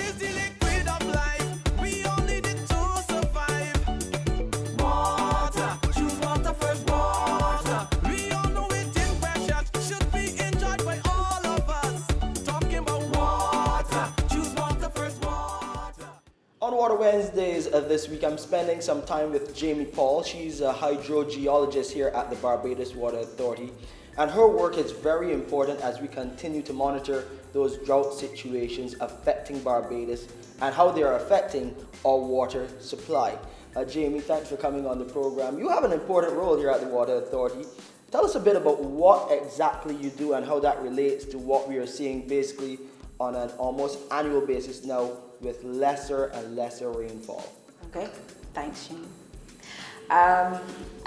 is the liquid of life. We all need it to survive. Water, choose water first. Water, we all know it is precious. Should be enjoyed by all of us. Talking about water, choose water first. Water. On Water Wednesdays this week, I'm spending some time with JAIME Paul. She's a hydrogeologist here at the Barbados Water Authority. And her work is very important as we continue to monitor those drought situations affecting Barbados and how they are affecting our water supply. JAIME, thanks for coming on the program. You have an important role here at the Water Authority. Tell us a bit about what exactly you do and how that relates to what we are seeing basically on an almost annual basis now with lesser and lesser rainfall. Okay, thanks, Shane.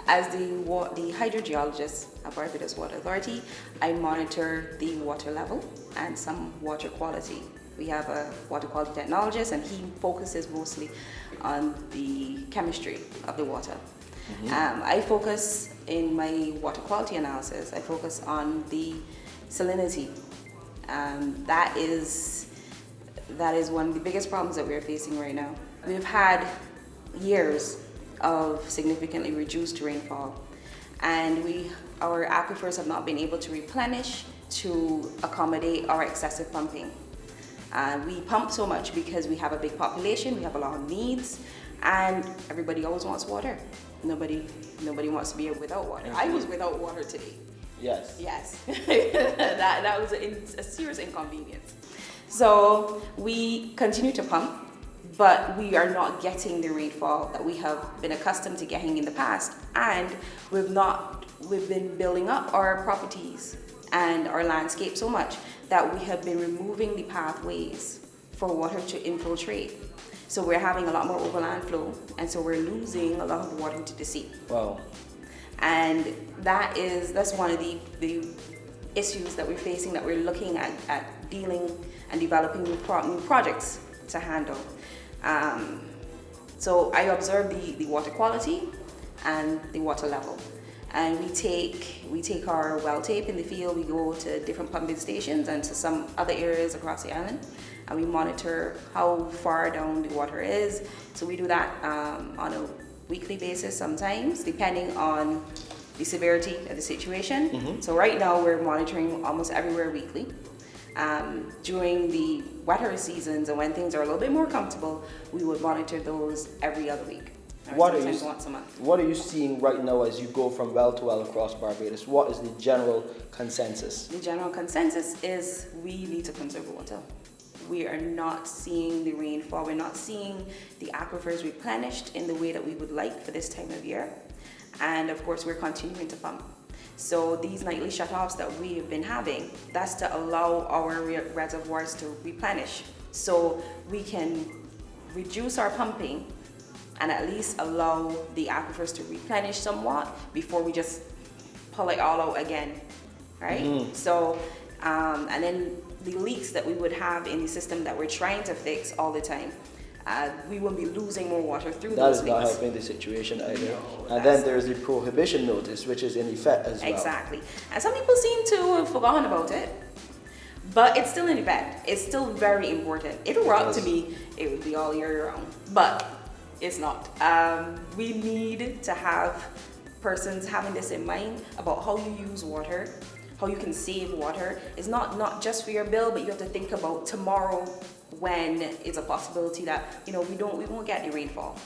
As the hydrogeologist at Barbados Water Authority, I monitor the water level and some water quality. We have a water quality technologist, and he focuses mostly on the chemistry of the water. I focus in my water quality analysis, I focus on the salinity. That is one of the biggest problems that we're facing right now. We've had years of significantly reduced rainfall, and our aquifers have not been able to replenish to accommodate our excessive pumping. We pump so much because we have a big population, we have a lot of needs, and everybody always wants water. Nobody wants to be without water. I was without water today. Yes. Yes, that was a serious inconvenience. So we continue to pump, but we are not getting the rainfall that we have been accustomed to getting in the past, and we've been building up our properties and our landscape so much that we have been removing the pathways for water to infiltrate. So we're having a lot more overland flow, and so we're losing a lot of water into the sea. Wow. And that's one of the issues that we're facing, that we're looking at dealing and developing new projects to handle. So I observe the water quality and the water level, and we take our well tape in the field. We go to different pumping stations and to some other areas across the island, and we monitor how far down the water is. So we do that on a weekly basis, sometimes depending on the severity of the situation. So right now we're monitoring almost everywhere weekly. During the wetter seasons and when things are a little bit more comfortable, we would monitor those every other week. Sometimes once a month. What are you seeing right now as you go from well to well across Barbados? What is the general consensus? The general consensus is we need to conserve water. We are not seeing the rainfall, we're not seeing the aquifers replenished in the way that we would like for this time of year. And of course, we're continuing to pump. So these nightly shutoffs that we have been having, that's to allow our reservoirs to replenish, so we can reduce our pumping and at least allow the aquifers to replenish somewhat before we just pull it all out again, right? So, and then the leaks that we would have in the system that we're trying to fix all the time, we won't be losing more water through those leaks. That is not helping the situation either. No, and then there's the prohibition notice, which is in effect as well. Exactly. And some people seem to have forgotten about it, but it's still in effect. It's still very important. If it were up to me, it would be all year round, but it's not. We need to have persons having this in mind about how you use water, how you can save water. It's not just for your bill, but you have to think about tomorrow, when it's a possibility that we won't get the rainfall.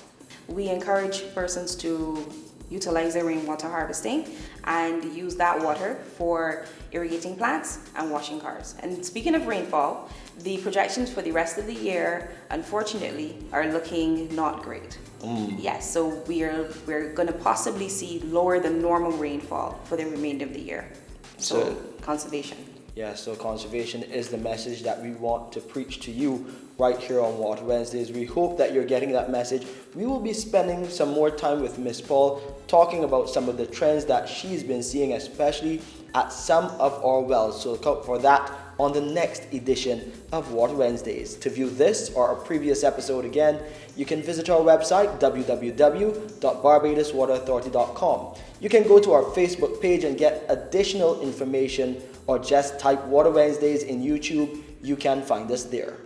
We encourage persons to utilize their rainwater harvesting and use that water for irrigating plants and washing cars. And speaking of rainfall, the projections for the rest of the year, unfortunately, are looking not great. Yes, so we're going to possibly see lower than normal rainfall for the remainder of the year. So conservation. Yeah, so conservation is the message that we want to preach to you right here on Water Wednesdays. We hope that you're getting that message. We will be spending some more time with Miss Paul talking about some of the trends that she's been seeing, especially at some of our wells. So look out for that on the next edition of Water Wednesdays. To view this or a previous episode again, you can visit our website, www.barbadoswaterauthority.com. You can go to our Facebook page and get additional information, or just type Water Wednesdays in YouTube. You can find us there.